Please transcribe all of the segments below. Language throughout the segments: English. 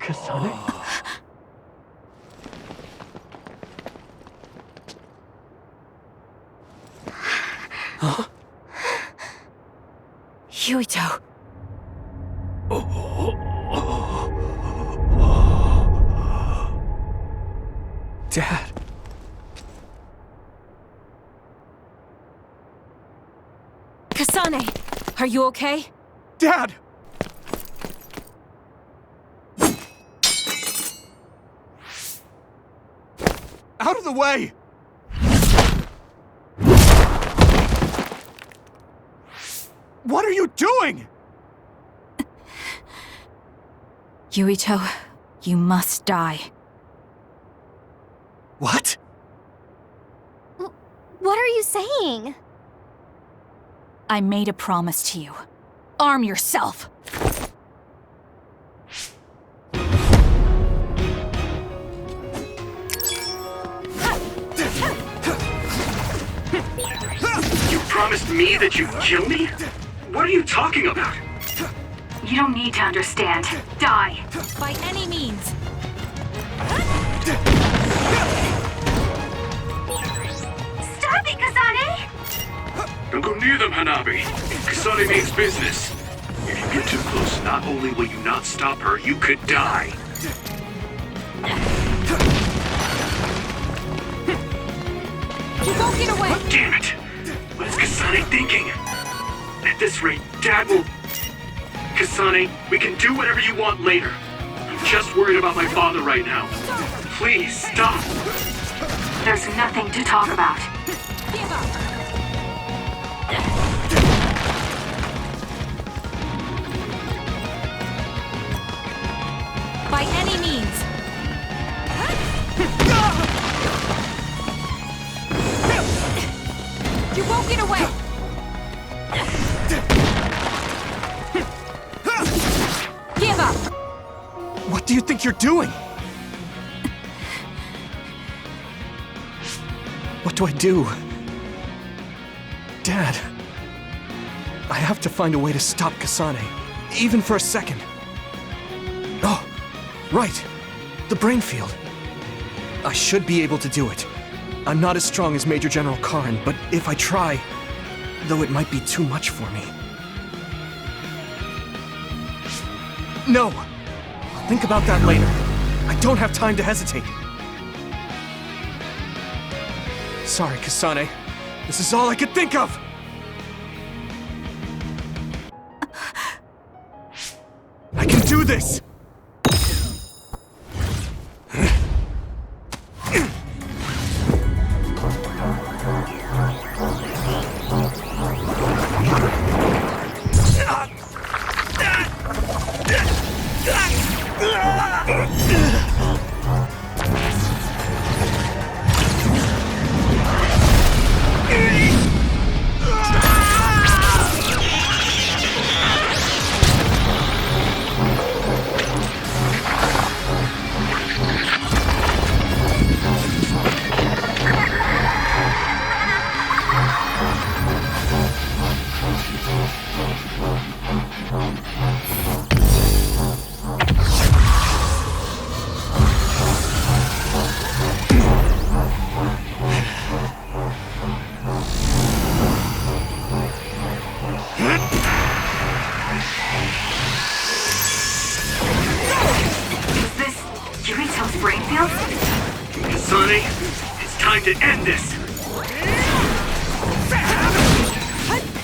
Kasane? Huh? Yuito. Dad. Kasane, are you okay? Dad! Out of the way! What are you doing? Yuito, you must die. What? What are you saying? I made a promise to you. Arm yourself! You promised me that you'd kill me? What are you talking about? You don't need to understand. Die! By any means! Stop it, Kasane! Don't go near them, Hanabi. Kasane means business. If you get too close, not only will you not stop her, you could die. You won't get away! Damn it! What is Kasane thinking? At this rate, Dad will... Kasane, we can do whatever you want later. I'm just worried about my father right now. Please, stop! There's nothing to talk about. Give up! By any means! You won't get away! Give up! What do you think you're doing? What do I do? Dad, I have to find a way to stop Kasane, even for a second. Oh, right, the brain field. I should be able to do it. I'm not as strong as Major General Karin, but if I try, though it might be too much for me. No! I'll think about that later. I don't have time to hesitate. Sorry, Kasane. This is all I could think of! I can do this! Kasane, it's time to end this!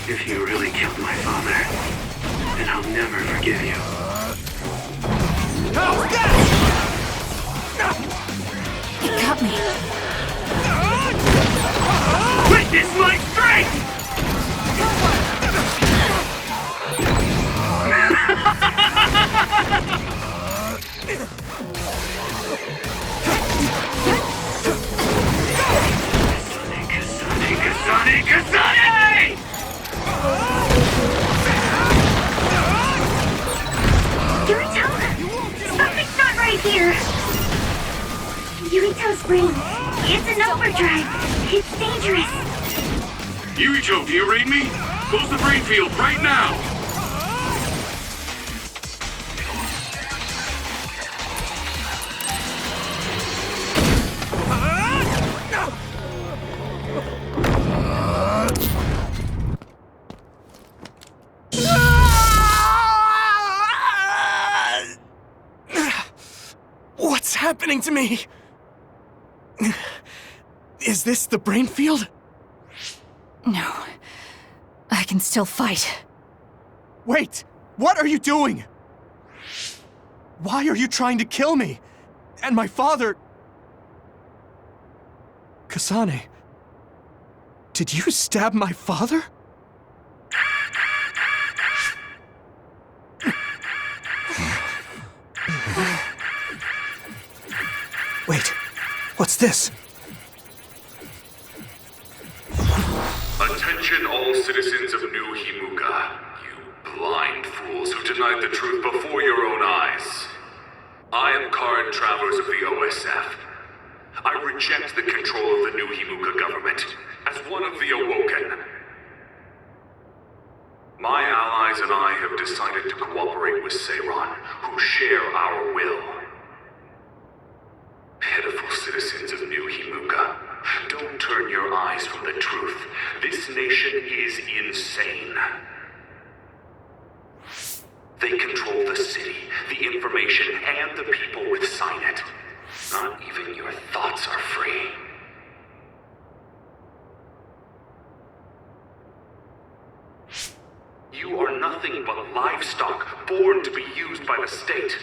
If you really killed my father, then I'll never forgive you. It got me. Witness my strength! Kasane! Kasane! Yuito! Something's not right here! Yuito's brain. It's an overdrive. It's dangerous. Yuito, do you read me? Close the brain field right now! happening to me? Is this the brain field? No. I can still fight. Wait! What are you doing? Why are you trying to kill me? And my father... Kasane, did you stab my father? Wait, what's this? Attention all citizens of New Himuka, you blind fools who denied the truth before your own eyes. I am current travelers of the OSF. I reject the control of the New Himuka government as one of the Awoken. My allies and I have decided to cooperate with Seiran, who share our will. Pitiful citizens of New Himuka, don't turn your eyes from the truth. This nation is insane. They control the city, the information, and the people with Signet. Not even your thoughts are free. You are nothing but livestock, born to be used by the state.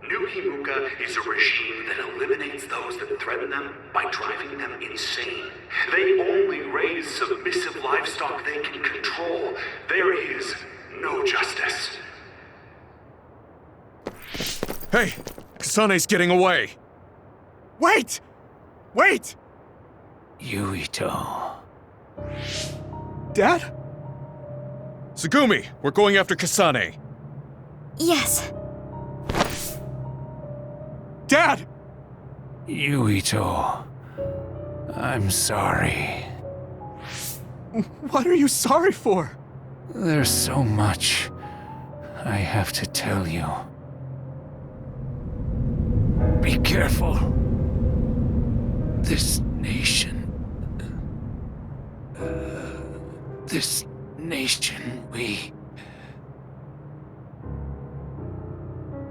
New Himuka is a regime that eliminates those that threaten them by driving them insane. They only raise submissive livestock they can control. There is no justice. Hey, Kasane's getting away. Wait! Wait! Yuito. Dad? Tsugumi, we're going after Kasane. Yes. Dad! Yuito. I'm sorry. What are you sorry for? There's so much I have to tell you. Be careful. This nation,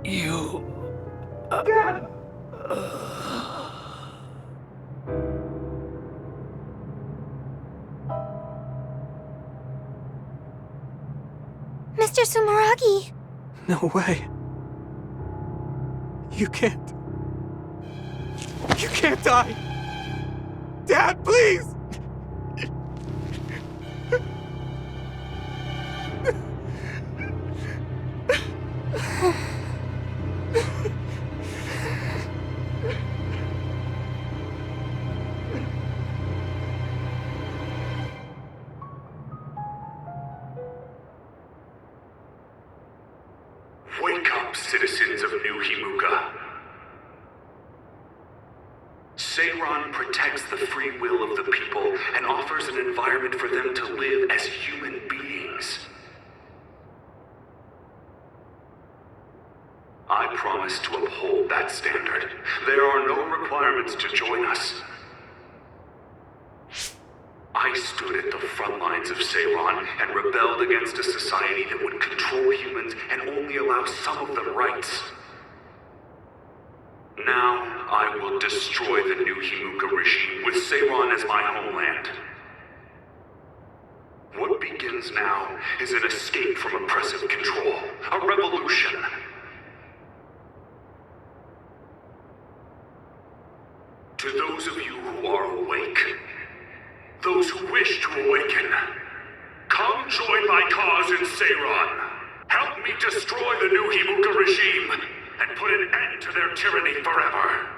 you... Dad! Mr. Sumeragi! No way. You can't die! Dad, please! Wake up, citizens of New Himuka. Seiran protects the free will of the people and offers an environment for them to live as human beings. I promise to uphold that standard. There are no requirements to join us. I stood at the front lines of Seiran and rebelled against a society that would control humans and only allow some of them rights. Now, I will destroy the New Himuka regime with Seiran as my homeland. What begins now is an escape from oppressive control, a revolution. To those of you who are awake, those who wish to awaken, come join my cause in Seiran. Help me destroy the New Himuka regime and put an end to their tyranny forever.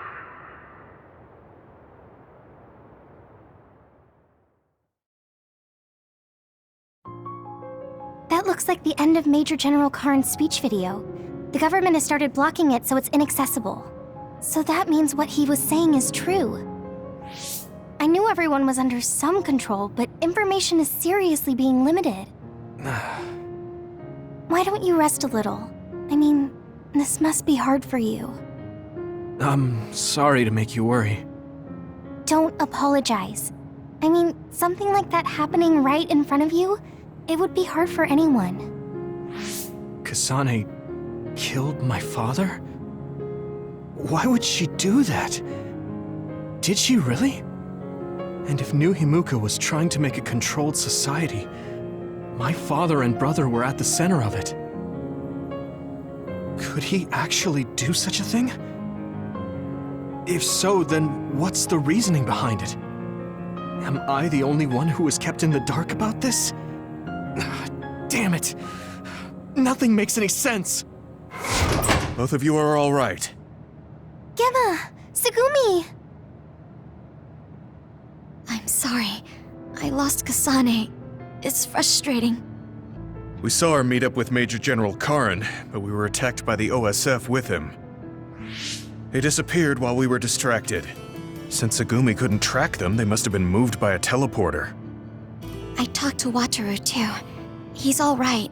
That looks like the end of Major General Karn's speech video. The government has started blocking it so it's inaccessible. So that means what he was saying is true. I knew everyone was under some control, but information is seriously being limited. Why don't you rest a little? I mean, this must be hard for you. I'm sorry to make you worry. Don't apologize. I mean, something like that happening right in front of you, it would be hard for anyone. Kasane killed my father? Why would she do that? Did she really? And if New Himuka was trying to make a controlled society, my father and brother were at the center of it. Could he actually do such a thing? If so, then what's the reasoning behind it? Am I the only one who was kept in the dark about this? Damn it! Nothing makes any sense! Both of you are all right. Gemma! Tsugumi! I'm sorry. I lost Kasane. It's frustrating. We saw her meet up with Major General Karin, but we were attacked by the OSF with him. They disappeared while we were distracted. Since Tsugumi couldn't track them, they must have been moved by a teleporter. I talked to Wataru too. He's all right.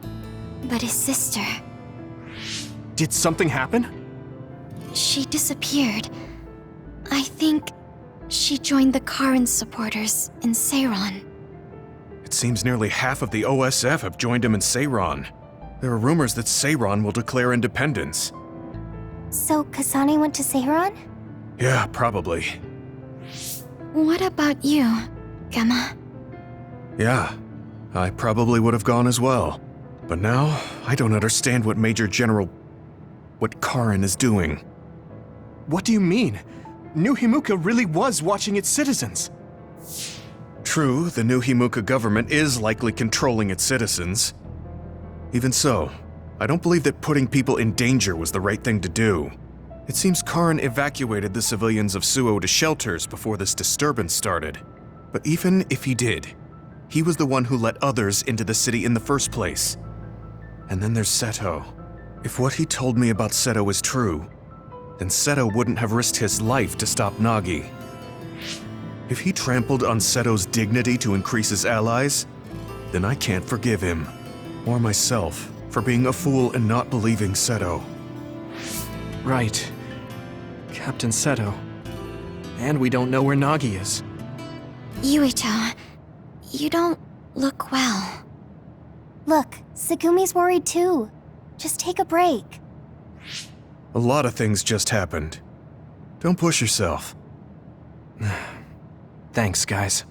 But his sister... Did something happen? she disappeared. I think she joined the Karin supporters in Seiron. It seems nearly half of the OSF have joined him in Seiron. There are rumors that Seiron will declare independence. So Kasane went to Seiron? Yeah, probably. What about you, Gemma? Yeah, I probably would have gone as well. But now, I don't understand what what Karin is doing. What do you mean? New Himuka really was watching its citizens. True, the new Himuka government is likely controlling its citizens. Even so, I don't believe that putting people in danger was the right thing to do. It seems Karin evacuated the civilians of Suo to shelters before this disturbance started. But even if he did, he was the one who let others into the city in the first place. And then there's Seto. If what he told me about Seto is true, then Seto wouldn't have risked his life to stop Nagi. If he trampled on Seto's dignity to increase his allies, then I can't forgive him, or myself, for being a fool and not believing Seto. Right. Captain Seto. And we don't know where Nagi is. Yuito, you don't look well. Look, Tsugumi's worried too. Just take a break. A lot of things just happened. Don't push yourself. Thanks, guys.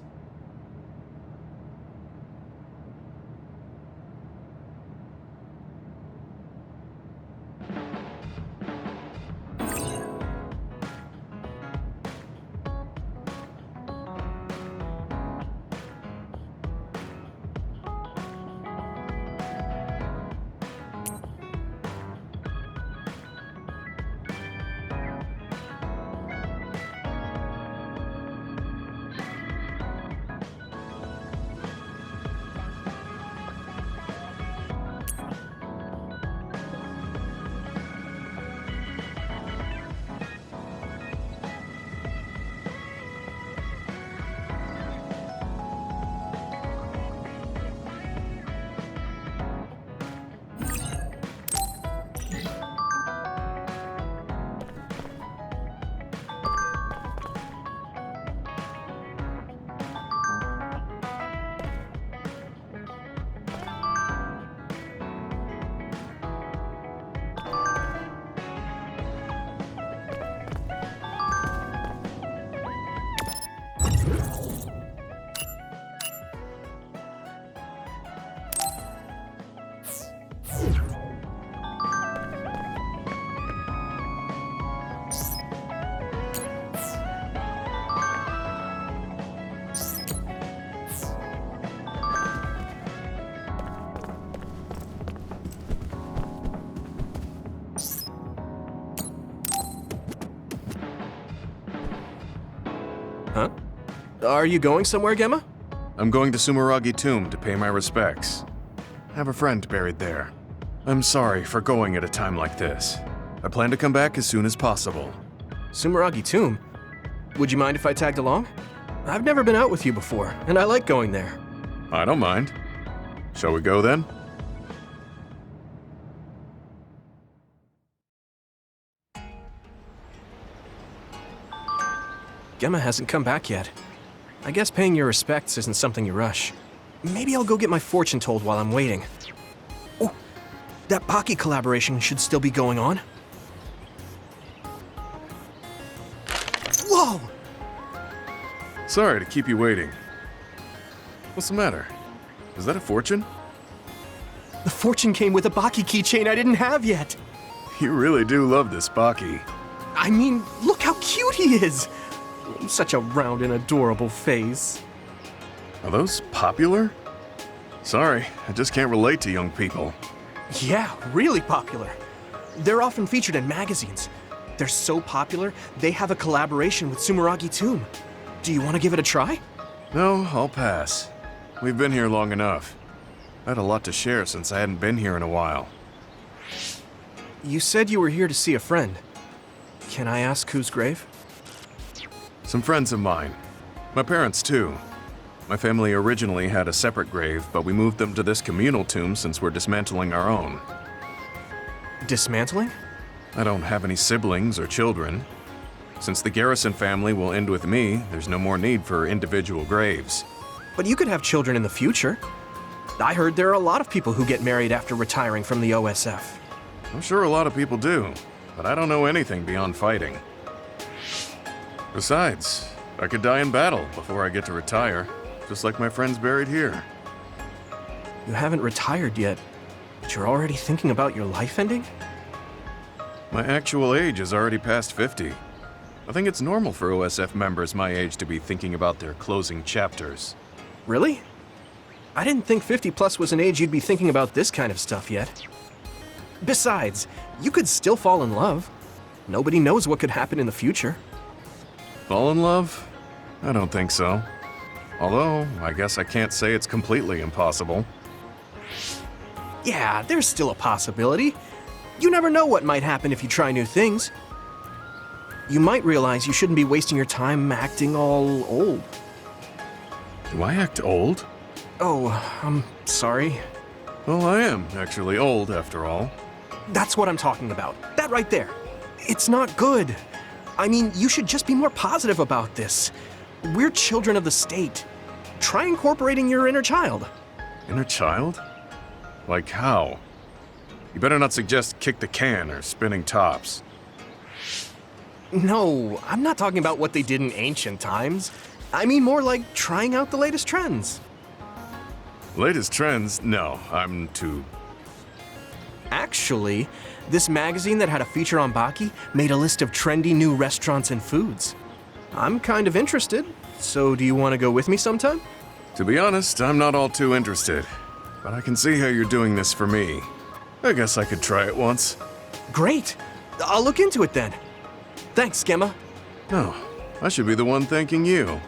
Huh? Are you going somewhere, Gemma? I'm going to Sumeragi Tomb to pay my respects. I have a friend buried there. I'm sorry for going at a time like this. I plan to come back as soon as possible. Sumeragi Tomb? Would you mind if I tagged along? I've never been out with you before, and I like going there. I don't mind. Shall we go then? Gemma hasn't come back yet. I guess paying your respects isn't something you rush. Maybe I'll go get my fortune told while I'm waiting. Oh, That Baki collaboration should still be going on. Whoa! Sorry to keep you waiting. What's the matter? Is that a fortune? The fortune came with a Baki keychain I didn't have yet. You really do love this Baki. I mean, look how cute he is! Such a round and adorable face. Are those popular? Sorry, I just can't relate to young people. Yeah, really popular. They're often featured in magazines. They're so popular, they have a collaboration with Sumeragi Tomb. Do you want to give it a try? No, I'll pass. We've been here long enough. I had a lot to share since I hadn't been here in a while. You said you were here to see a friend. Can I ask whose grave? Some friends of mine. My parents, too. My family originally had a separate grave, but we moved them to this communal tomb since we're dismantling our own. Dismantling? I don't have any siblings or children. Since the Garrison family will end with me, there's no more need for individual graves. But you could have children in the future. I heard there are a lot of people who get married after retiring from the OSF. I'm sure a lot of people do, but I don't know anything beyond fighting. Besides, I could die in battle before I get to retire, just like my friends buried here. You haven't retired yet, but you're already thinking about your life ending? My actual age is already past 50. I think it's normal for OSF members my age to be thinking about their closing chapters. Really? I didn't think 50 plus was an age you'd be thinking about this kind of stuff yet. Besides, you could still fall in love. Nobody knows what could happen in the future. Fall in love? I don't think so. Although, I guess I can't say it's completely impossible. Yeah, there's still a possibility. You never know what might happen if you try new things. You might realize you shouldn't be wasting your time acting all old. Do I act old? Oh, I'm sorry. Well, I am actually old, after all. That's what I'm talking about. That right there. It's not good. I mean, you should just be more positive about this. We're children of the state. Try incorporating your inner child. Inner child? Like how? You better not suggest kick the can or spinning tops. No, I'm not talking about what they did in ancient times. I mean more like trying out the latest trends. Latest trends? No, I'm too... Actually, this magazine that had a feature on Baki made a list of trendy new restaurants and foods. I'm kind of interested, so do you want to go with me sometime? To be honest, I'm not all too interested. But I can see how you're doing this for me. I guess I could try it once. Great! I'll look into it then. Thanks, Gemma. No, I should be the one thanking you.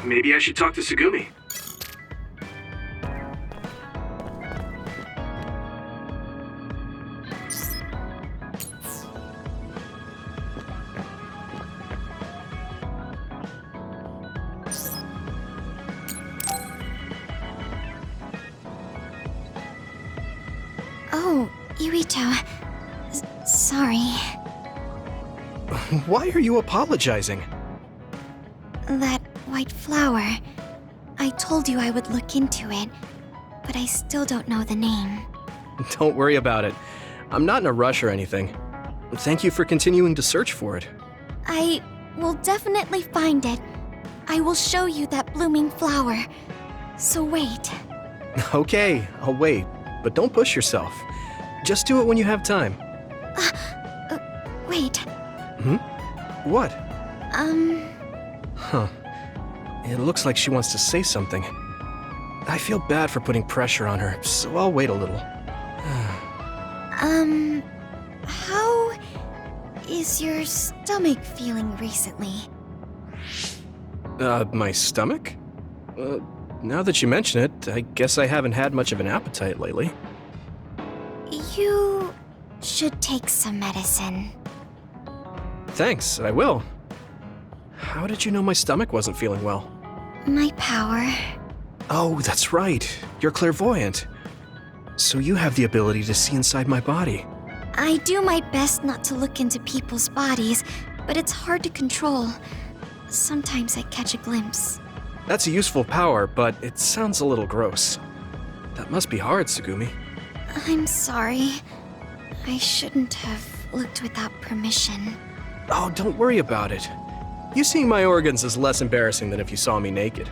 Maybe I should talk to Sugumi. Oh, Yuito. Sorry. Why are you apologizing? That white flower. I told you I would look into it, but I still don't know the name. Don't worry about it. I'm not in a rush or anything. Thank you for continuing to search for it. I will definitely find it. I will show you that blooming flower. So wait. Okay, I'll wait, but don't push yourself. Just do it when you have time. Wait. What? Um... Huh. It looks like she wants to say something. I feel bad for putting pressure on her, so I'll wait a little. How is your stomach feeling recently? My stomach? Now that you mention it, I guess I haven't had much of an appetite lately. You should take some medicine. Thanks, I will. How did you know my stomach wasn't feeling well? My power. Oh, that's right. You're clairvoyant. So you have the ability to see inside my body. I do my best not to look into people's bodies, but it's hard to control. Sometimes I catch a glimpse. That's a useful power, but it sounds a little gross. That must be hard, Tsugumi. I'm sorry. I shouldn't have looked without permission. Oh, don't worry about it. You seeing my organs is less embarrassing than if you saw me naked.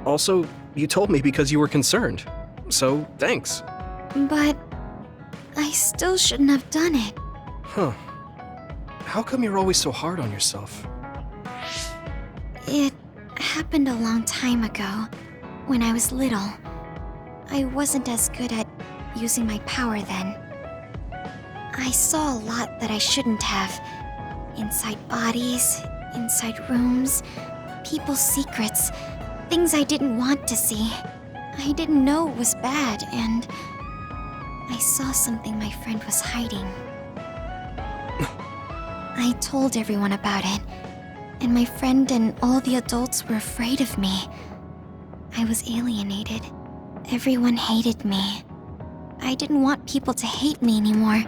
Also, you told me because you were concerned. So, thanks. But I still shouldn't have done it. Huh. How come you're always so hard on yourself? It happened a long time ago, when I was little. I wasn't as good at using my power then. I saw a lot that I shouldn't have. Inside bodies, inside rooms, people's secrets, things I didn't want to see. I didn't know it was bad, and I saw something my friend was hiding. I told everyone about it, and my friend and all the adults were afraid of me. I was alienated. Everyone hated me. I didn't want people to hate me anymore,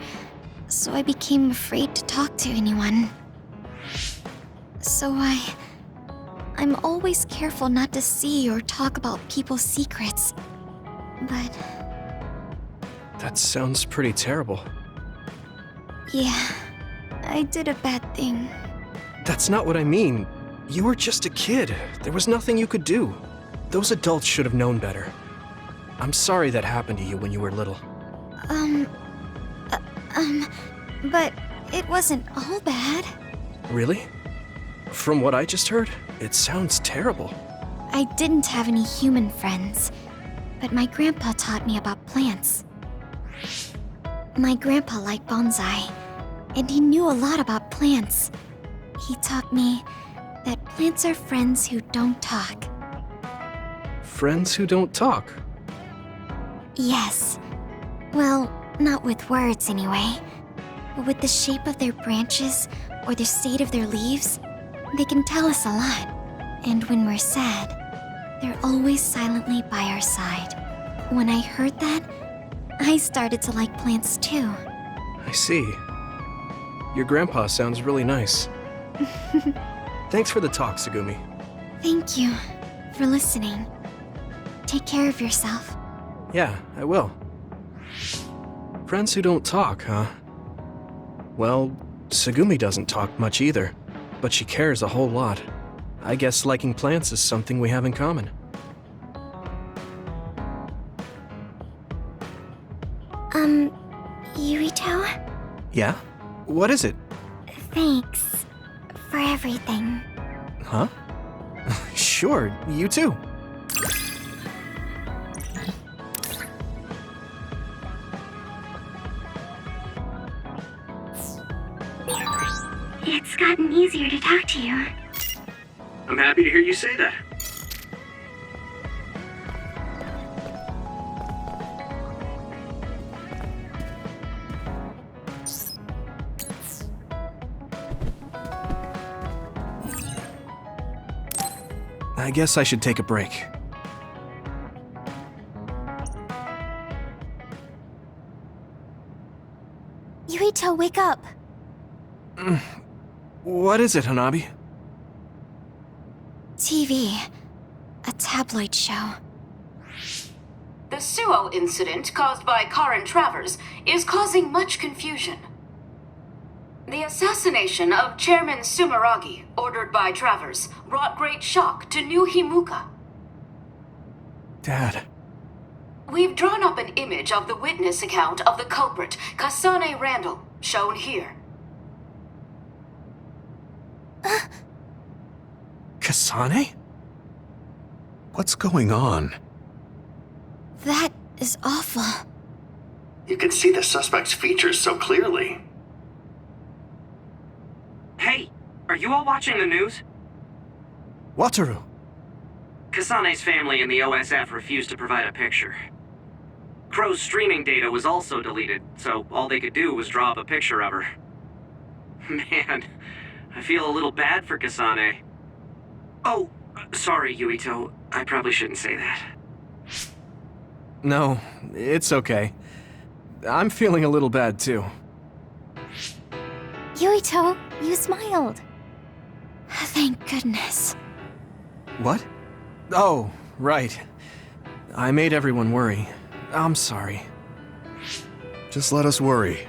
so I became afraid to talk to anyone. So I'm always careful not to see or talk about people's secrets. But That sounds pretty terrible. yeah, I did a bad thing. That's not what I mean. You were just a kid. There was nothing you could do. Those adults should have known better. I'm sorry that happened to you when you were little. But it wasn't all bad. Really? From what I just heard, it sounds terrible. I didn't have any human friends, but my grandpa taught me about plants. My grandpa liked bonsai, and he knew a lot about plants. He taught me that plants are friends who don't talk. Friends who don't talk. Yes. Well, not with words anyway. But with the shape of their branches or the state of their leaves, they can tell us a lot. And when we're sad, they're always silently by our side. When I heard that, I started to like plants too. I see. Your grandpa sounds really nice. Thanks for the talk, Tsugumi. Thank you for listening. Take care of yourself. Yeah, I will. Friends who don't talk, huh? Well, Tsugumi doesn't talk much either, but she cares a whole lot. I guess liking plants is something we have in common. Yuito? Yeah? What is it? Thanks for everything. Huh? Sure, you too. It's gotten easier to talk to you. I'm happy to hear you say that. I guess I should take a break. Yuito, wake up! What is it, Hanabi? TV. A tabloid show. The Suo incident caused by Karin Travers is causing much confusion. The assassination of Chairman Sumeragi, ordered by Travers, brought great shock to New Himuka. Dad. We've drawn up an image of the witness account of the culprit, Kasane Randall, shown here. Kasane? What's going on? That is awful. You can see the suspect's features so clearly. Hey, are you all watching the news? Wataru. Kasane's family and the OSF refused to provide a picture. Crow's streaming data was also deleted, so all they could do was draw up a picture of her. Man, I feel a little bad for Kasane. Oh, Sorry, Yuito. I probably shouldn't say that. No, it's okay. I'm feeling a little bad too. Yuito, you smiled. Thank goodness. What? Oh, right. I made everyone worry. I'm sorry. Just let us worry.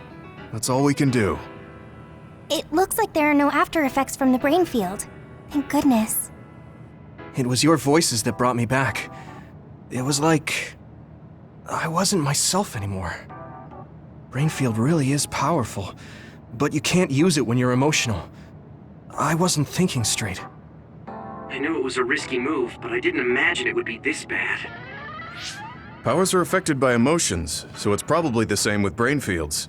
That's all we can do. It looks like there are no after effects from the brain field. Thank goodness. It was your voices that brought me back. It was like I wasn't myself anymore. Brainfield really is powerful, but you can't use it when you're emotional. I wasn't thinking straight. I knew it was a risky move, but I didn't imagine it would be this bad. Powers are affected by emotions, so it's probably the same with brain fields.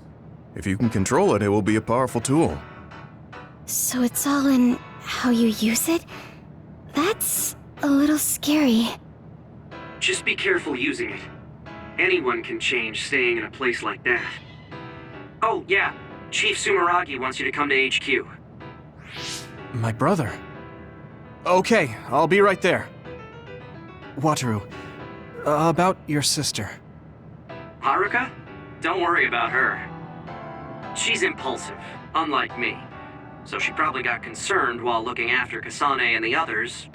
If you can control it, it will be a powerful tool. So it's all in how you use it? That's a little scary. Just be careful using it. Anyone can change staying in a place like that. Oh, yeah. Chief Sumeragi wants you to come to HQ. My brother. Okay, I'll be right there. Wataru, about your sister. Haruka? Don't worry about her. She's impulsive, unlike me. So she probably got concerned while looking after Kasane and the others,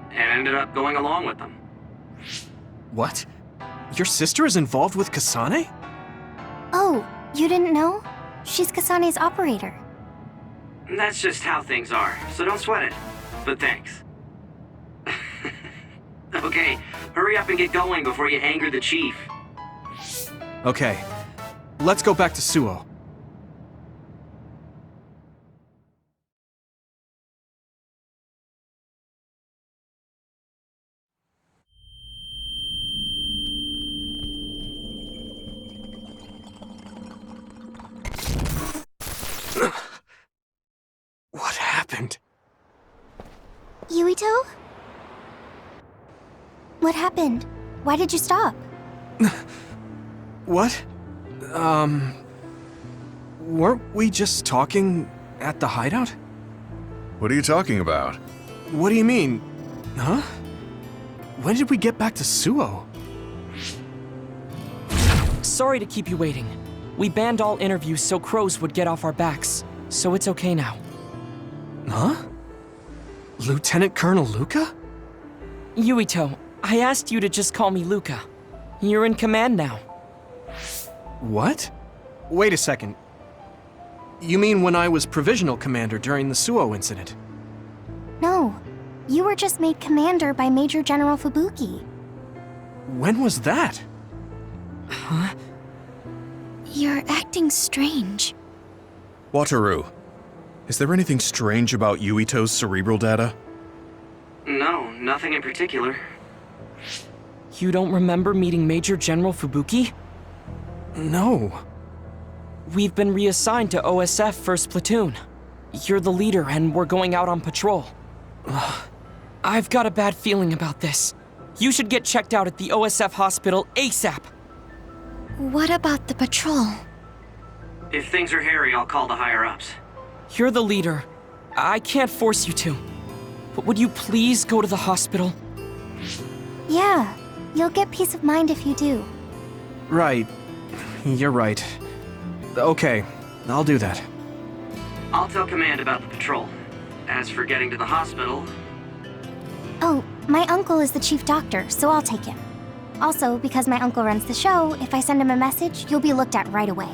and ended up going along with them. What? Your sister is involved with Kasane? Oh, you didn't know? She's Kasane's operator. That's just how things are, so don't sweat it. But thanks. Okay, hurry up and get going before you anger the chief. Okay, let's go back to Suo. What happened? Yuito? What happened? Why did you stop? What? Weren't we just talking at the hideout? What are you talking about? What do you mean? Huh? When did we get back to Suo? Sorry to keep you waiting. We banned all interviews so crows would get off our backs, so it's okay now. Huh? Lieutenant Colonel Luca? Yuito, I asked you to just call me Luca. You're in command now. What? Wait a second. You mean when I was provisional commander during the Suo incident? No, you were just made commander by Major General Fubuki. When was that? Huh? You're acting strange. Wataru, is there anything strange about Yuito's cerebral data? No, nothing in particular. You don't remember meeting Major General Fubuki? No. We've been reassigned to OSF 1st Platoon. You're the leader and we're going out on patrol. I've got a bad feeling about this. You should get checked out at the OSF hospital ASAP. What about the patrol? If things are hairy, I'll call the higher-ups. You're the leader. I can't force you to. But would you please go to the hospital? Yeah, you'll get peace of mind if you do. Right. You're right. Okay, I'll do that. I'll tell Command about the patrol. As for getting to the hospital... Oh, my uncle is the chief doctor, so I'll take him. Also, because my uncle runs the show, if I send him a message, you'll be looked at right away.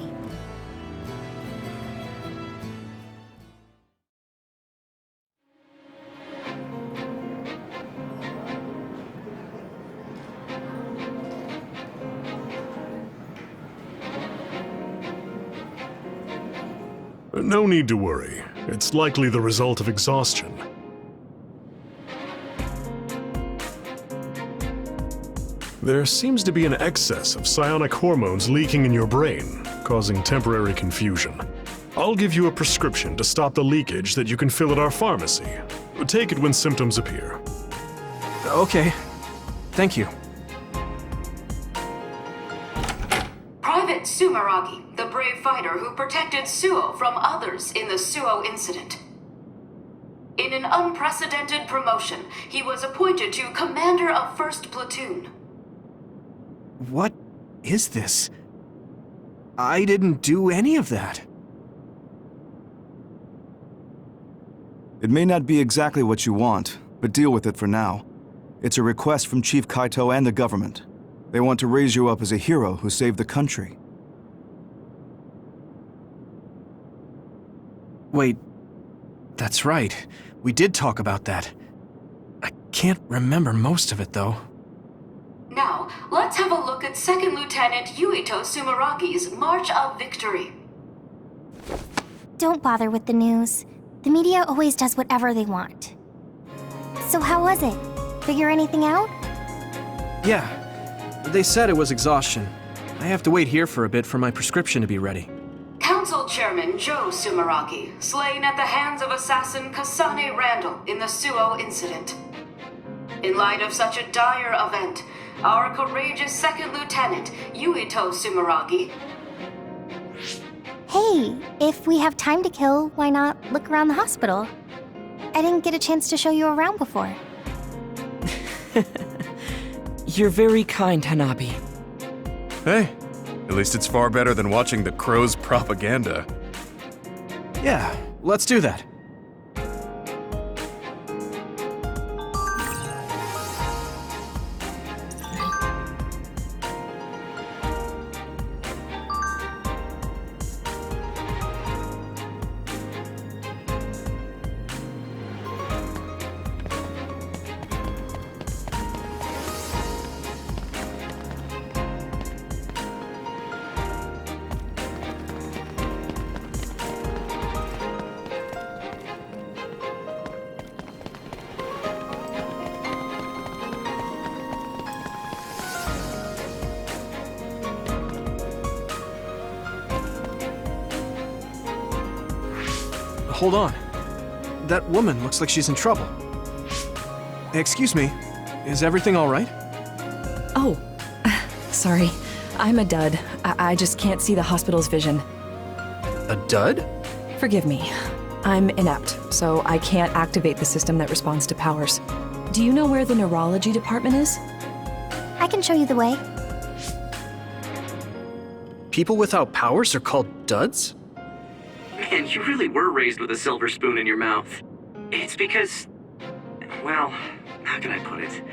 No need to worry. It's likely the result of exhaustion. There seems to be an excess of psionic hormones leaking in your brain, causing temporary confusion. I'll give you a prescription to stop the leakage that you can fill at our pharmacy. Take it when symptoms appear. Okay. Thank you. Private Sumeragi, the brave fighter who protected Suo from others in the Suo incident. In an unprecedented promotion. He was appointed to Commander of 1st Platoon. What is this? I didn't do any of that. It may not be exactly what you want, but deal with it for now. It's a request from Chief Kaito and the government. They want to raise you up as a hero who saved the country. Wait, that's right. We did talk about that. I can't remember most of it, though. Now, let's have a look at 2nd Lieutenant Yuito Sumeragi's March of Victory. Don't bother with the news. The media always does whatever they want. So how was it? Figure anything out? Yeah, they said it was exhaustion. I have to wait here for a bit for my prescription to be ready. Council Chairman Joe Sumeragi, slain at the hands of assassin Kasane Randall in the Suo incident. In light of such a dire event, our courageous 2nd Lieutenant, Yuito Sumeragi. Hey, if we have time to kill, why not look around the hospital? I didn't get a chance to show you around before. You're very kind, Hanabi. Hey, at least it's far better than watching the Crow's propaganda. Yeah, let's do that. Hold on. That woman looks like she's in trouble. Excuse me, is everything all right? Oh, sorry. I'm a dud. I just can't see the hospital's vision. A dud? Forgive me. I'm inept, so I can't activate the system that responds to powers. Do you know where the neurology department is? I can show you the way. People without powers are called duds? Man, you really were raised with a silver spoon in your mouth. It's because, well, how can I put it?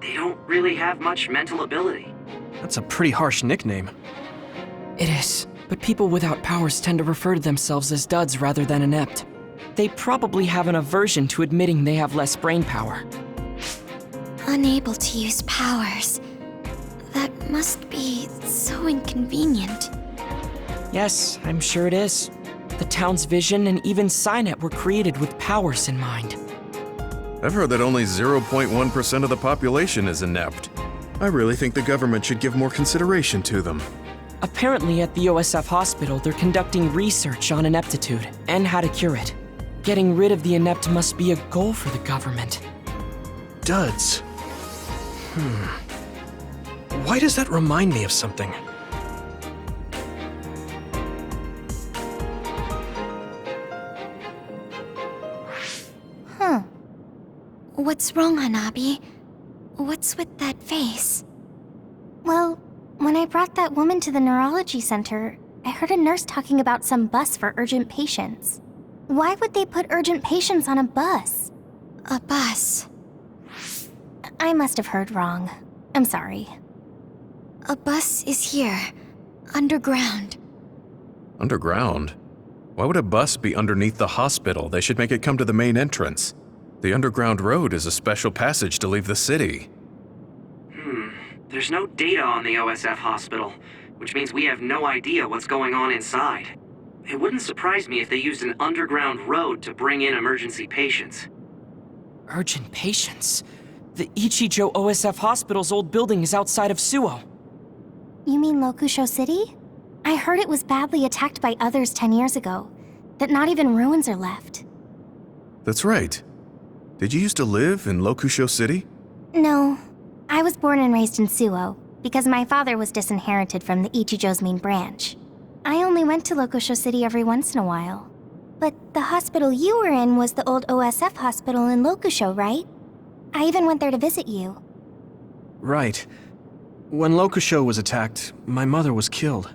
They don't really have much mental ability. That's a pretty harsh nickname. It is, but people without powers tend to refer to themselves as duds rather than inept. They probably have an aversion to admitting they have less brain power. Unable to use powers. That must be so inconvenient. Yes, I'm sure it is. The town's vision and even Cynet were created with powers in mind. I've heard that only 0.1% of the population is inept. I really think the government should give more consideration to them. Apparently at the OSF hospital, they're conducting research on ineptitude and how to cure it. Getting rid of the inept must be a goal for the government. Duds. Why does that remind me of something? What's wrong, Hanabi? What's with that face? Well, when I brought that woman to the neurology center, I heard a nurse talking about some bus for urgent patients. Why would they put urgent patients on a bus? A bus. I must have heard wrong. I'm sorry. A bus is here, underground. Underground? Why would a bus be underneath the hospital? They should make it come to the main entrance. The underground road is a special passage to leave the city. There's no data on the OSF hospital, which means we have no idea what's going on inside. It wouldn't surprise me if they used an underground road to bring in emergency patients. Urgent patients? The Ichijo OSF hospital's old building is outside of Suo. You mean Lokusho City? I heard it was badly attacked by others 10 years ago, that not even ruins are left. That's right. Did you used to live in Lokusho City? No. I was born and raised in Suo, because my father was disinherited from the Ichijo's main branch. I only went to Lokusho City every once in a while. But the hospital you were in was the old OSF hospital in Lokusho, right? I even went there to visit you. Right. When Lokusho was attacked, my mother was killed.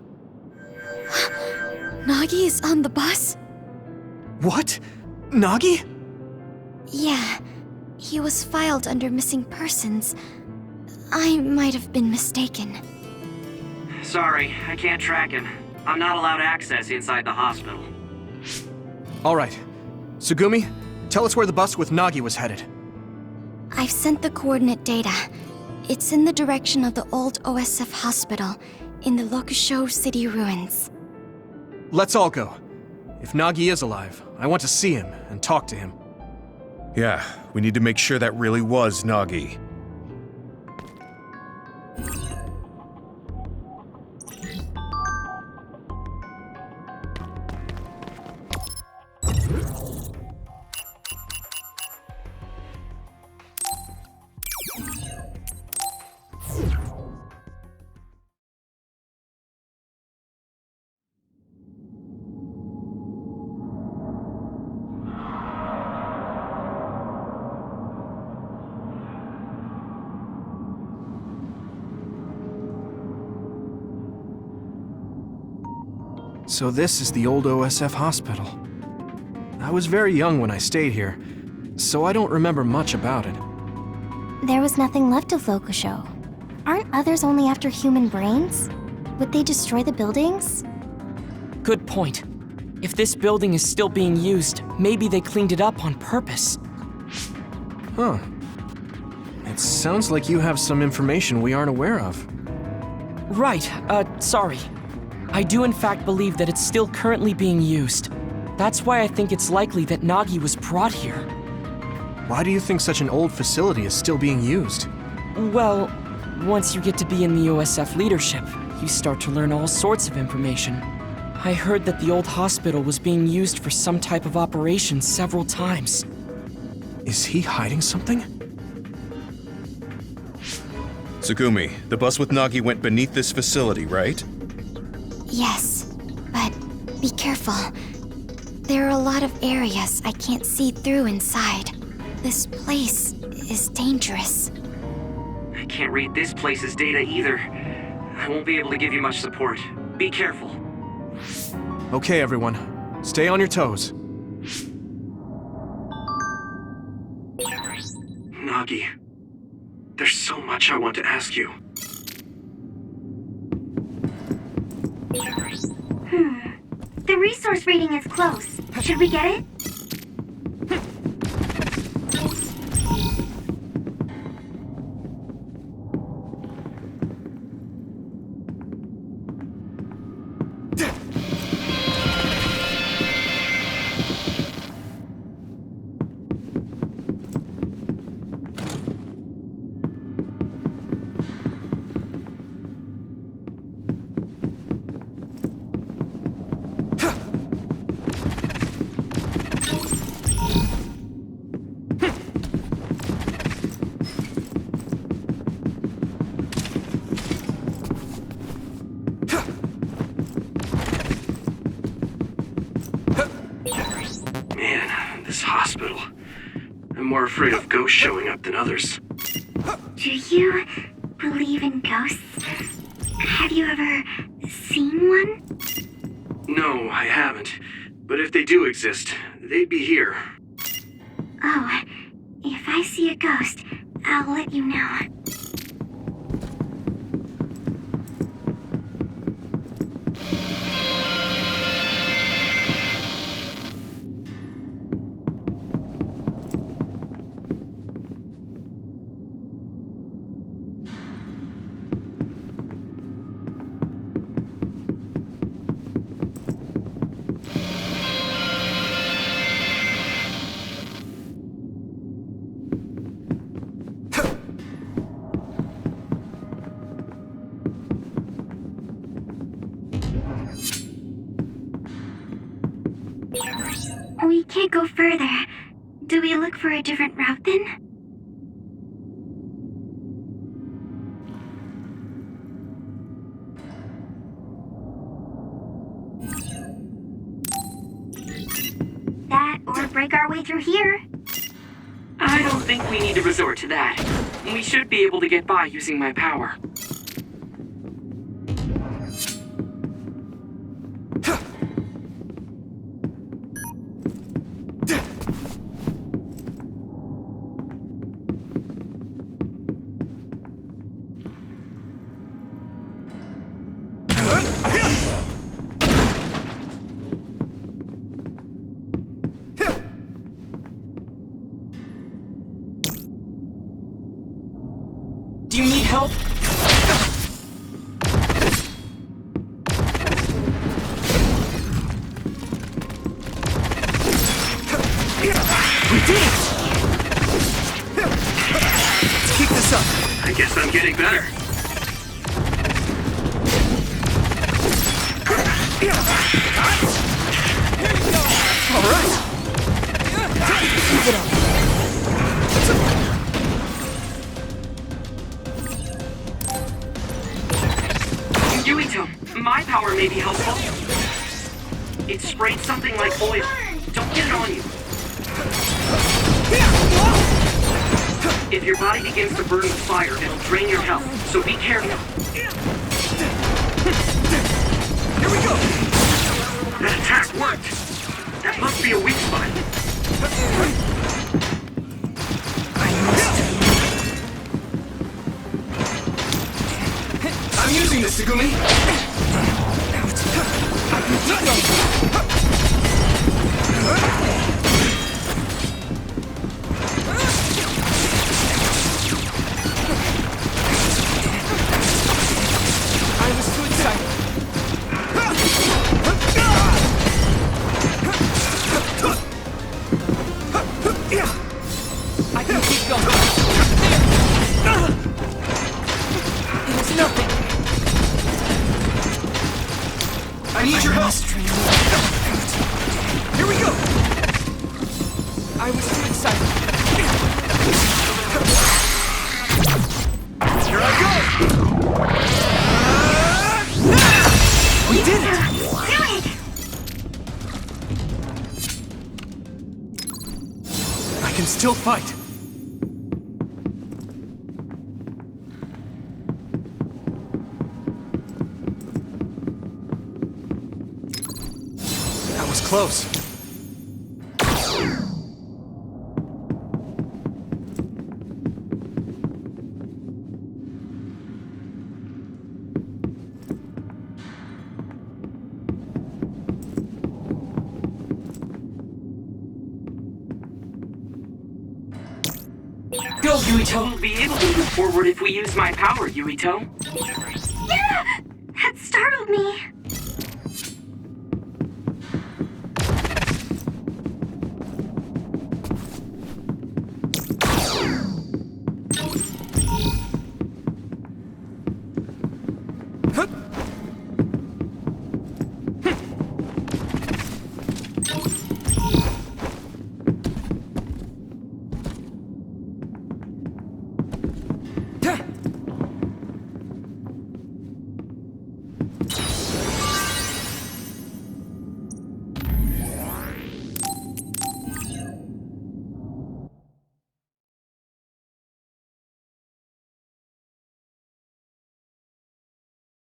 Nagi is on the bus? What? Nagi? Yeah. He was filed under missing persons. I might have been mistaken. Sorry, I can't track him. I'm not allowed access inside the hospital. All right. Tsugumi, tell us where the bus with Nagi was headed. I've sent the coordinate data. It's in the direction of the old OSF hospital, in the Lokusho city ruins. Let's all go. If Nagi is alive, I want to see him and talk to him. Yeah, we need to make sure that really was Nagi. So this is the old OSF hospital. I was very young when I stayed here, so I don't remember much about it. There was nothing left of Lokusho. Aren't others only after human brains? Would they destroy the buildings? Good point. If this building is still being used, maybe they cleaned it up on purpose. Huh. It sounds like you have some information we aren't aware of. Right, sorry. I do in fact believe that it's still currently being used. That's why I think it's likely that Nagi was brought here. Why do you think such an old facility is still being used? Well, once you get to be in the OSF leadership, you start to learn all sorts of information. I heard that the old hospital was being used for some type of operation several times. Is he hiding something? Tsugumi, the bus with Nagi went beneath this facility, right? Yes, but be careful. There are a lot of areas I can't see through inside. This place is dangerous. I can't read this place's data either. I won't be able to give you much support. Be careful. Okay, everyone. Stay on your toes. Nagi, there's so much I want to ask you. The resource reading is close. Should we get it? More afraid of ghosts showing up than others. Do you believe in ghosts? Have you ever seen one? No, I haven't. But if they do exist, they'd be here. Oh, if I see a ghost, I'll let you know. We can't go further. Do we look for a different route then? make our way through here. I don't think we need to resort to that. We should be able to get by using my power. Do you need help? We did it! Let's keep this up. I guess I'm getting better. All right. Keep it up. Yuito, my power may be helpful. It sprayed something like oil. Don't get it on you. If your body begins to burn with fire, it'll drain your health, so be careful. Here we go. That attack worked. That must be a weak spot. I'm using this, Segumi. I can keep going. I was too excited. I can keep going. It is nothing. I need your help. Here we go. I was too excited. Here I go. We did it. I can still fight. That was close. Go, Yuito! We'll be able to move forward if we use my power, Yuito. Yeah! That startled me.